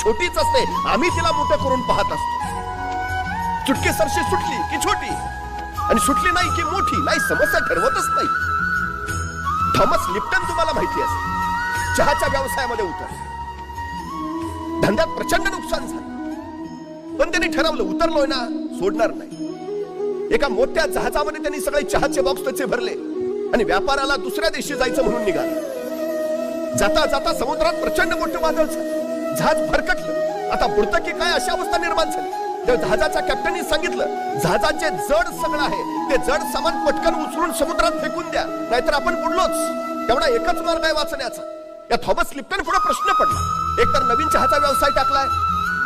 छोटीच असते, आम्ही तिला मोठं करून पाहत असतो. चुटकी सरशी सुटली की छोटी, आणि सुटली नाही की मोठी. नाही, समस्या ठरवतच नाही. थॉमस लिप्टन तुम्हाला माहिती असेल, चहाच्या व्यवसायामध्ये उतरले. धंद्यात प्रचंड नुकसान झालं, पण त्यांनी ठरवलं उतरलोय ना, सोडणार नाही. एका मोठ्या जहाजामध्ये त्यांनी सगळे चहाचे बॉक्स त्याचे भरले आणि व्यापाराला दुसऱ्या देशी जायचं म्हणून निघाले. जाता जाता समुद्रात प्रचंड मोठं वादळ झालं, जहाज भरकटलं. आता बुडतं की काय अशी अवस्था निर्माण झाली. त्या जहाजाच्या कॅप्टननी सांगितलं, जहाजाचे जड सगळं आहे, ते जड सामान पटकन उचलून समुद्रात फेकून द्या, नाहीतर आपण बुडलोच. तेवढा एकच मार्ग आहे वाचण्याचा. या थॉमस लिप्टन पुढे प्रश्न पडला. एकतर नवीन चहाचा व्यवसाय टाकलाय,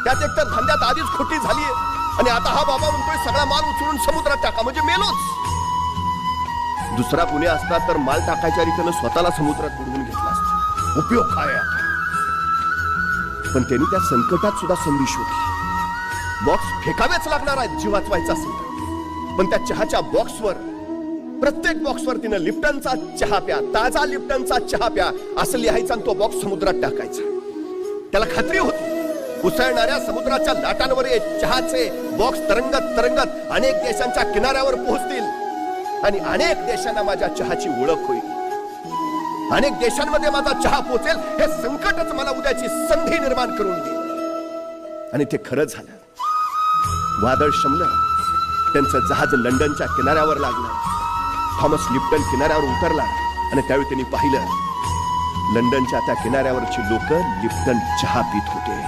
त्यात एकतर धंद्यात आधीच खोटी झालीये, आणि आता हा बाबा म्हणतोय सगळा माल उचलून समुद्रात टाका, म्हणजे मेलोच. दुसरा कुणी असता तर माल टाकायच्या रीतीनं स्वतःला समुद्रात बुडवून घेतला असता. उपयोग काय आता? पण त्यांनी त्या संकटात सुद्धा संधी शोधली. बॉक्स फेकावेच लागणार आहेत जीव वाचवायचा असेल तर. पण त्या चहाच्या बॉक्सवर, प्रत्येक बॉक्सवर तिनं लिप्टनचा चहा प्या, ताजा लिप्टनचा चहा प्या असं लिहायचं, आणि तो बॉक्स समुद्रात टाकायचा. त्याला खात्री होती उसळणाऱ्या समुद्राच्या लाटांवर चहाचे बॉक्स तरंगत तरंगत अनेक देशांच्या किनाऱ्यावर पोहोचतील, आणि अनेक देशांना माझ्या चहाची ओळख होईल. अनेक देशांमध्ये माझा चहा पोहोचेल. हे संकटच मला उद्याची संधी निर्माण करून देईल. आणि ते खरं झालं. वादळ शमलं, त्यांचं जहाज लंडनच्या किनाऱ्यावर लागलं. थॉमस लिप्टन किनाऱ्यावर उतरला, आणि त्यावेळी त्यांनी पाहिलं लंडनच्या त्या किनाऱ्यावरची लोक लिप्टन चहा पित होते.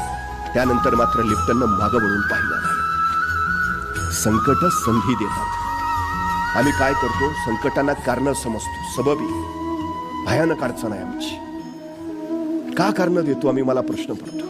त्यानंतर मात्र लिप्टननं मागं वळून पाहिलं नाही. संकट संधी देतात. आम्ही काय करतो, संकटांना कारण समजतो, सबबी. भयानक अडचण आहे आमची, का कारण देतो आम्ही, मला प्रश्न पडतो.